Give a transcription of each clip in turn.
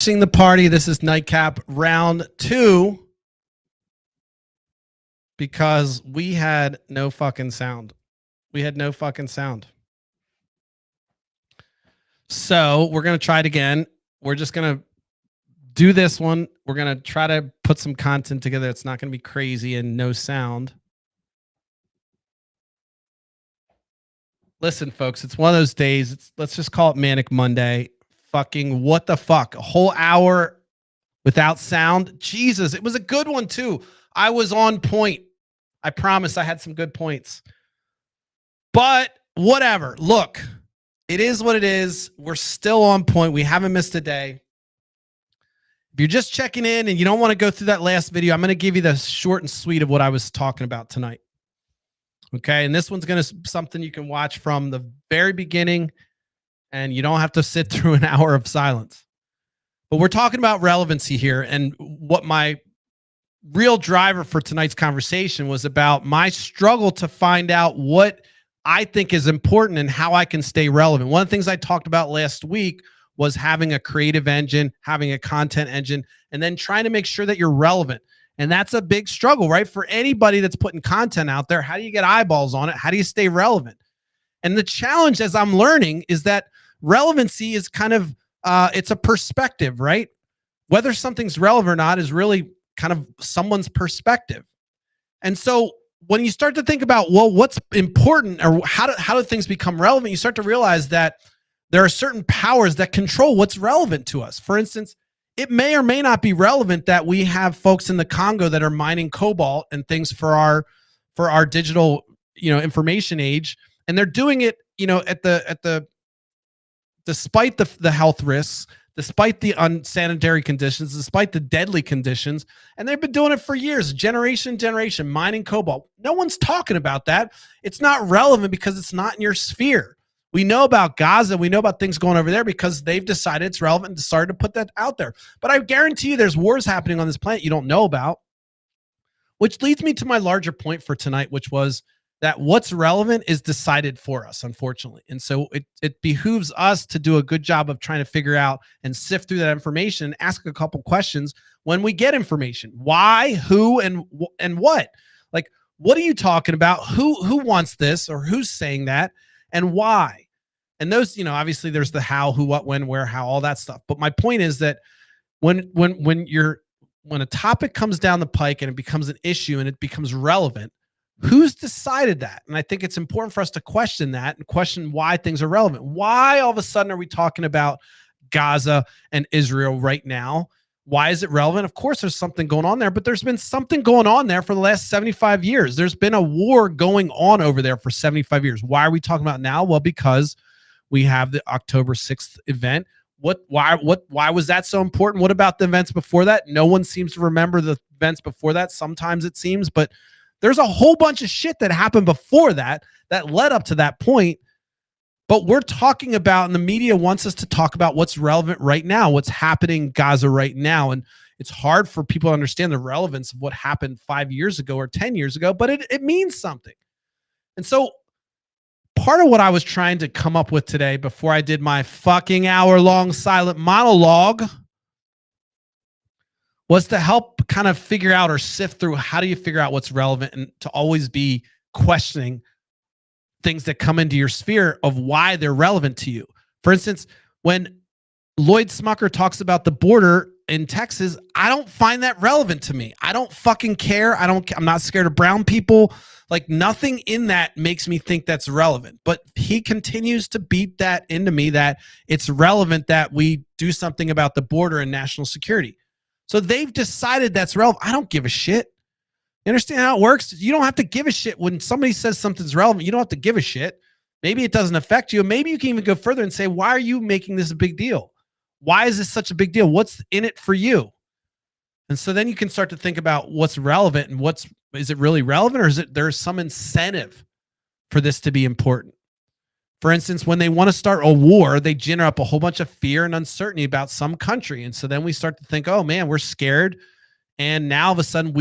The party. This is Nightcap round 2 because we had no fucking sound. So we're going to try it again. We're just going to do this one. We're going to try to put some content together. It's not going to be crazy and no sound. Listen, folks, it's one of those days. Let's just call it Manic Monday. Fucking what the fuck? A whole hour without sound. Jesus, it was a good one too. I was on point. I promise I had some good points. But whatever. Look, it is what it is. We're still on point. We haven't missed a day. If you're just checking in and you don't want to go through that last video, I'm going to give you the short and sweet of what I was talking about tonight. Okay, and this one's going to be something you can watch from the very beginning, and you don't have to sit through an hour of silence. But we're talking about relevancy here, and what my real driver for tonight's conversation was about my struggle to find out what I think is important and how I can stay relevant. One of the things I talked about last week was having a creative engine, having a content engine, and then trying to make sure that you're relevant. And that's a big struggle, right? For anybody that's putting content out there, how do you get eyeballs on it? How do you stay relevant? And the challenge, as I'm learning, is that relevancy is kind of, it's a perspective, right? Whether something's relevant or not is really kind of someone's perspective. And so when you start to think about, well, what's important or how do things become relevant, you start to realize that there are certain powers that control what's relevant to us. For instance, it may or may not be relevant that we have folks in the Congo that are mining cobalt and things for our digital, information age, and they're doing it, despite the health risks, despite the unsanitary conditions, despite the deadly conditions, and they've been doing it for years, generation, mining cobalt. No one's talking about that. It's not relevant because it's not in your sphere. We know about Gaza. We know about things going over there because they've decided it's relevant and decided to put that out there. But I guarantee you there's wars happening on this planet you don't know about, which leads me to my larger point for tonight, which was that what's relevant is decided for us, unfortunately. And so it behooves us to do a good job of trying to figure out and sift through that information and ask a couple questions when we get information. Why, who, and what? Like, what are you talking about? Who wants this, or who's saying that, and why? And those, obviously there's the how, who, what, when, where, how, all that stuff. But my point is that when a topic comes down the pike and it becomes an issue and it becomes relevant, who's decided that? And I think it's important for us to question that and question why things are relevant. Why all of a sudden are we talking about Gaza and Israel right now? Why is it relevant? Of course, there's something going on there, but there's been something going on there for the last 75 years. There's been a war going on over there for 75 years. Why are we talking about it now? Well, because we have the October 6th event. Why was that so important? What about the events before that? No one seems to remember the events before that. Sometimes it seems, but there's a whole bunch of shit that happened before that led up to that point. But we're talking about, and the media wants us to talk about what's relevant right now, what's happening in Gaza right now. And it's hard for people to understand the relevance of what happened 5 years ago or 10 years ago, but it means something. And so part of what I was trying to come up with today before I did my fucking hour-long silent monologue was to help kind of figure out or sift through, how do you figure out what's relevant, and to always be questioning things that come into your sphere of why they're relevant to you. For instance, when Lloyd Smucker talks about the border in Texas, I don't find that relevant to me. I don't fucking care. I'm not scared of brown people. Like, nothing in that makes me think that's relevant. But he continues to beat that into me, that it's relevant that we do something about the border and national security. So they've decided that's relevant. I don't give a shit. You understand how it works? You don't have to give a shit when somebody says something's relevant. You don't have to give a shit. Maybe it doesn't affect you. Maybe you can even go further and say, why are you making this a big deal? Why is this such a big deal? What's in it for you? And so then you can start to think about what's relevant and is it really relevant, or is it there's some incentive for this to be important? For instance, when they want to start a war, they generate up a whole bunch of fear and uncertainty about some country. And so then we start to think, oh man, we're scared. And now all of a sudden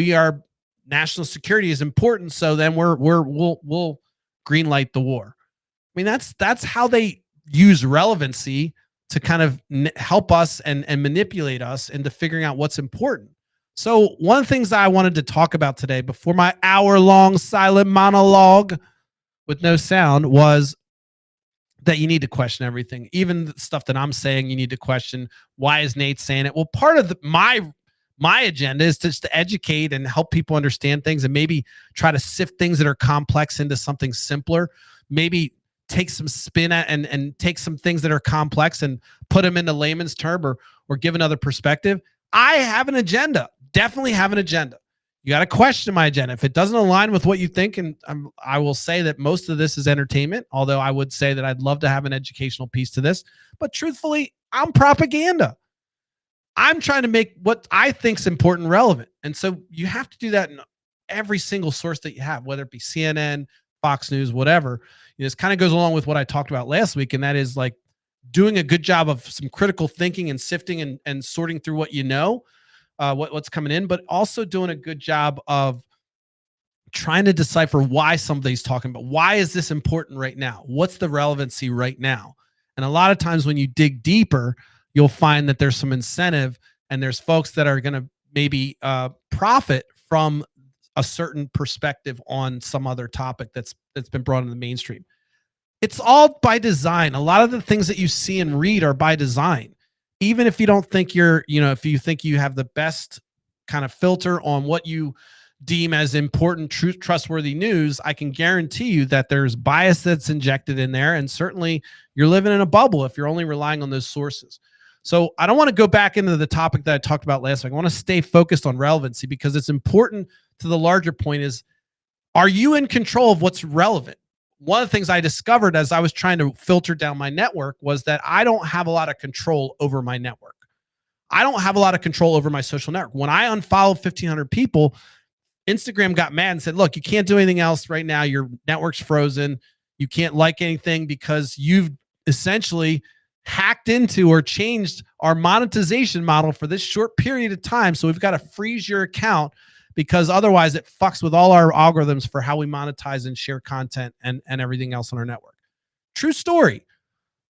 national security is important. So then we'll green light the war. I mean, that's how they use relevancy to kind of help us and manipulate us into figuring out what's important. So, one of the things I wanted to talk about today before my hour-long silent monologue with no sound was that you need to question everything, even the stuff that I'm saying. You need to question, why is Nate saying it? Well, part of my agenda is just to educate and help people understand things, and maybe try to sift things that are complex into something simpler. Maybe take some spin at and take some things that are complex and put them into layman's term, or give another perspective. I have an agenda. Definitely have an agenda. You got to question my agenda. If it doesn't align with what you think, and I will say that most of this is entertainment, although I would say that I'd love to have an educational piece to this. But truthfully, I'm propaganda. I'm trying to make what I think is important relevant. And so you have to do that in every single source that you have, whether it be CNN, Fox News, whatever. This kind of goes along with what I talked about last week, and that is like doing a good job of some critical thinking and sifting and sorting through what you know, what's coming in, but also doing a good job of trying to decipher why somebody's talking about. Why is this important right now? What's the relevancy right now? And a lot of times when you dig deeper, you'll find that there's some incentive, and there's folks that are going to maybe profit from a certain perspective on some other topic that's been brought into the mainstream. It's all by design. A lot of the things that you see and read are by design. Even if you don't think if you think you have the best kind of filter on what you deem as important, trustworthy news, I can guarantee you that there's bias that's injected in there. And certainly you're living in a bubble if you're only relying on those sources. So I don't want to go back into the topic that I talked about last week. I want to stay focused on relevancy, because it's important to the larger point is, are you in control of what's relevant? One of the things I discovered as I was trying to filter down my network was that I don't have a lot of control over my network. I don't have a lot of control over my social network. When I unfollowed 1,500 people, Instagram got mad and said, look, you can't do anything else right now. Your network's frozen. You can't like anything because you've essentially hacked into or changed our monetization model for this short period of time. So we've got to freeze your account, because otherwise it fucks with all our algorithms for how we monetize and share content and everything else on our network. True story.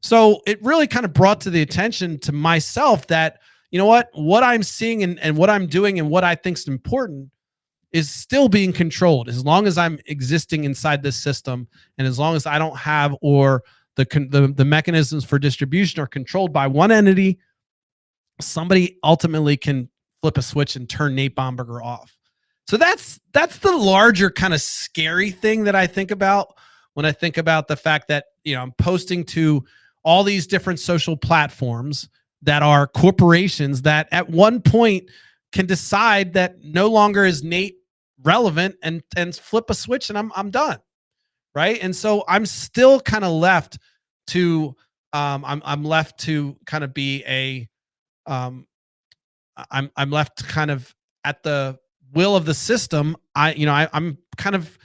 So it really kind of brought to the attention to myself that, you know what I'm seeing and what I'm doing and what I think is important is still being controlled, as long as I'm existing inside this system, and as long as I don't have, or the mechanisms for distribution are controlled by one entity. Somebody ultimately can flip a switch and turn Nate Bomberger off. So that's the larger kind of scary thing that I think about when I think about the fact that, I'm posting to all these different social platforms that are corporations that at one point can decide that no longer is Nate relevant and flip a switch, and I'm done. Right. And so I'm still kind of left to I'm left to kind of be a I'm left kind of at the will of the system. I'm kind of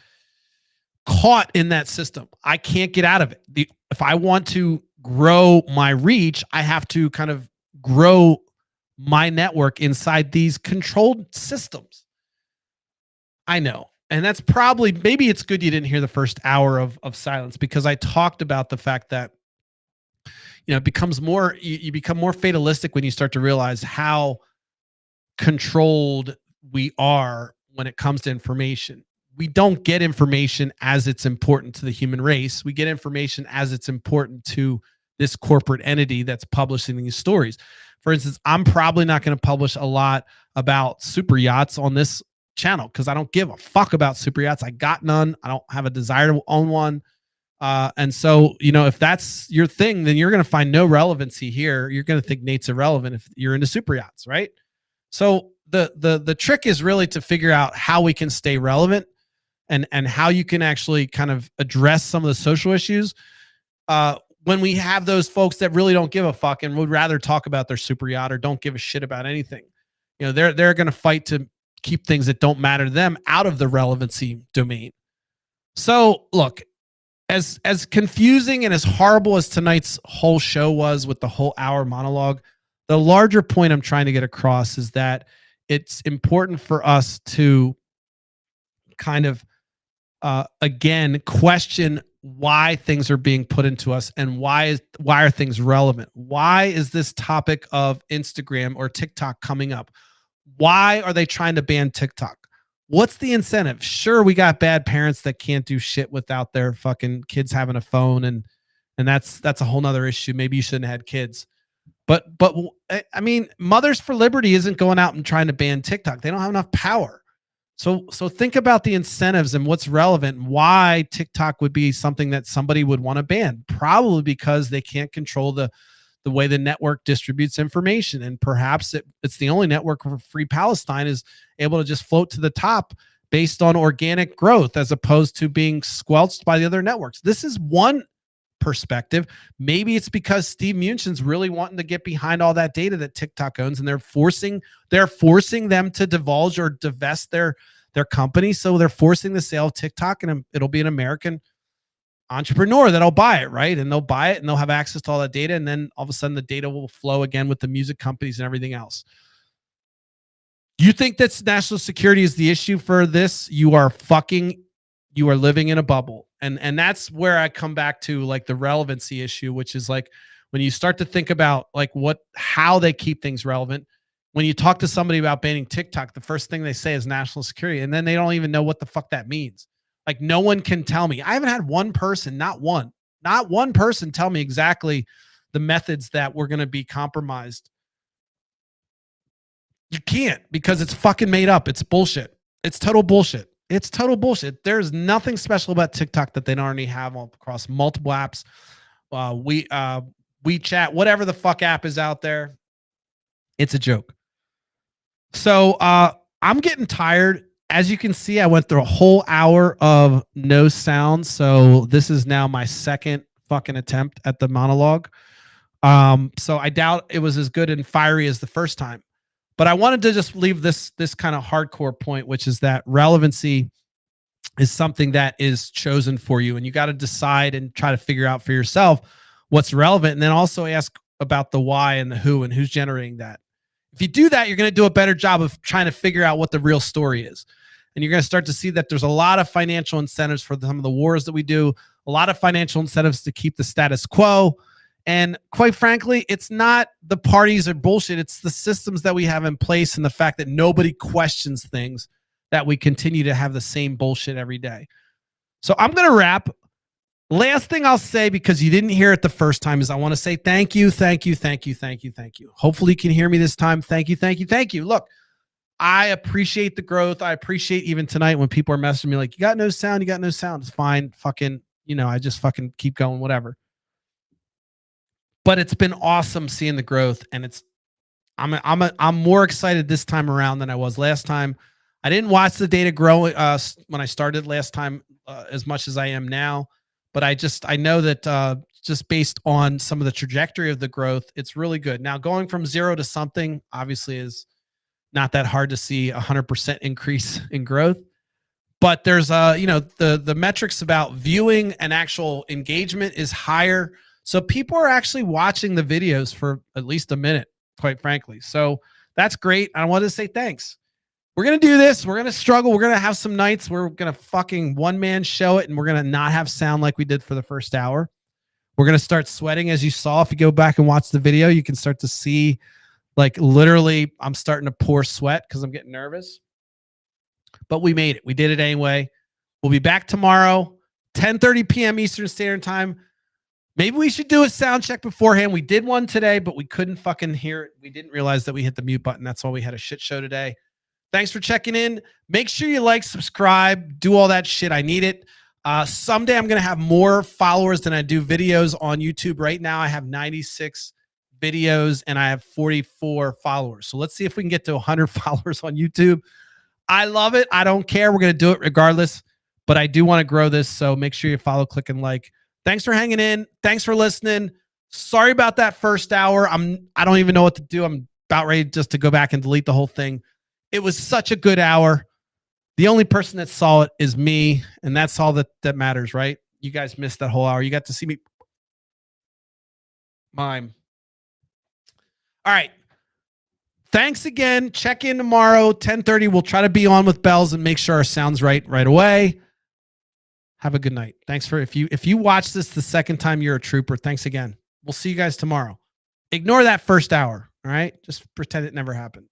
caught in that system. I can't get out of it. If I want to grow my reach, I have to kind of grow my network inside these controlled systems. I know. And that's probably, maybe it's good you didn't hear the first hour of silence, because I talked about the fact that, it becomes more, you become more fatalistic when you start to realize how controlled we are when it comes to information. We don't get information as it's important to the human race. We get information as it's important to this corporate entity that's publishing these stories. For instance, I'm probably not going to publish a lot about super yachts on this channel, because I don't give a fuck about super yachts. I got none. I don't have a desire to own one. And so, if that's your thing, then you're going to find no relevancy here. You're going to think Nate's irrelevant if you're into super yachts, right? So the trick is really to figure out how we can stay relevant, and how you can actually kind of address some of the social issues when we have those folks that really don't give a fuck and would rather talk about their super yacht or don't give a shit about anything. They're going to fight to keep things that don't matter to them out of the relevancy domain. So look, as confusing and as horrible as tonight's whole show was with the whole hour monologue, the larger point I'm trying to get across is that it's important for us to kind of again question why things are being put into us and why are things relevant? Why is this topic of Instagram or TikTok coming up? Why are they trying to ban TikTok? What's the incentive? Sure, we got bad parents that can't do shit without their fucking kids having a phone, and that's a whole nother issue. Maybe you shouldn't have had kids. But I mean, Mothers for Liberty isn't going out and trying to ban TikTok. They don't have enough power. So think about the incentives and what's relevant and why TikTok would be something that somebody would want to ban. Probably because they can't control the way the network distributes information. And perhaps it's the only network where Free Palestine is able to just float to the top based on organic growth as opposed to being squelched by the other networks. This is one perspective. Maybe it's because Steve Munchin's really wanting to get behind all that data that TikTok owns, and they're forcing them to divulge or divest their company. So they're forcing the sale of TikTok, and it'll be an American entrepreneur that'll buy it, right? And they'll buy it and they'll have access to all that data, and then all of a sudden the data will flow again with the music companies and everything else. You think that national security is the issue for this? You are living in a bubble. And that's where I come back to like the relevancy issue, which is like when you start to think about like how they keep things relevant. When you talk to somebody about banning TikTok, the first thing they say is national security, and then they don't even know what the fuck that means. Like no one can tell me. I haven't had one person, not one person tell me exactly the methods that we're going to be compromised. You can't, because it's fucking made up. It's bullshit. It's total bullshit. It's total bullshit. There's nothing special about TikTok that they don't already have across multiple apps. WeChat, whatever the fuck app is out there, it's a joke. So I'm getting tired. As you can see, I went through a whole hour of no sound. So this is now my second fucking attempt at the monologue. So I doubt it was as good and fiery as the first time. But I wanted to just leave this kind of hardcore point, which is that relevancy is something that is chosen for you. And you got to decide and try to figure out for yourself what's relevant. And then also ask about the why and the who and who's generating that. If you do that, you're going to do a better job of trying to figure out what the real story is. And you're going to start to see that there's a lot of financial incentives for some of the wars that we do, a lot of financial incentives to keep the status quo. And quite frankly, it's not the parties or bullshit. It's the systems that we have in place and the fact that nobody questions things, that we continue to have the same bullshit every day. So I'm going to wrap. Last thing I'll say, because you didn't hear it the first time, is I want to say thank you, thank you, thank you, thank you, thank you. Hopefully you can hear me this time. Thank you, thank you, thank you. Look, I appreciate the growth. I appreciate even tonight when people are messaging me like, you got no sound, you got no sound. It's fine. Fucking, I just fucking keep going, whatever. But it's been awesome seeing the growth, and I'm more excited this time around than I was last time. I didn't watch the data grow when I started last time as much as I am now, but I know that just based on some of the trajectory of the growth, it's really good. Now going from 0 to something obviously is not that hard to see 100% increase in growth. But there's the metrics about viewing and actual engagement is higher. So people are actually watching the videos for at least a minute, quite frankly. So that's great. I want to say thanks. We're going to do this. We're going to struggle. We're going to have some nights where we're going to fucking one-man show it, and we're going to not have sound like we did for the first hour. We're going to start sweating, as you saw. If you go back and watch the video, you can start to see, like, literally, I'm starting to pour sweat because I'm getting nervous. But we made it. We did it anyway. We'll be back tomorrow, 10:30 p.m. Eastern Standard Time. Maybe we should do a sound check beforehand. We did one today, but we couldn't fucking hear it. We didn't realize that we hit the mute button. That's why we had a shit show today. Thanks for checking in. Make sure you like, subscribe, do all that shit. I need it. Someday I'm going to have more followers than I do videos on YouTube. Right now I have 96 videos and I have 44 followers. So let's see if we can get to 100 followers on YouTube. I love it. I don't care. We're going to do it regardless, but I do want to grow this. So make sure you follow, click, and like. Thanks for hanging in. Thanks for listening. Sorry about that first hour. I don't even know what to do. I'm about ready just to go back and delete the whole thing. It was such a good hour. The only person that saw it is me, and that's all that matters, right? You guys missed that whole hour. You got to see me mime. All right. Thanks again. Check in tomorrow, 10:30. We'll try to be on with bells and make sure our sound's right away. Have a good night. Thanks for if you watch this the second time, you're a trooper. Thanks again. We'll see you guys tomorrow. Ignore that first hour. All right. Just pretend it never happened.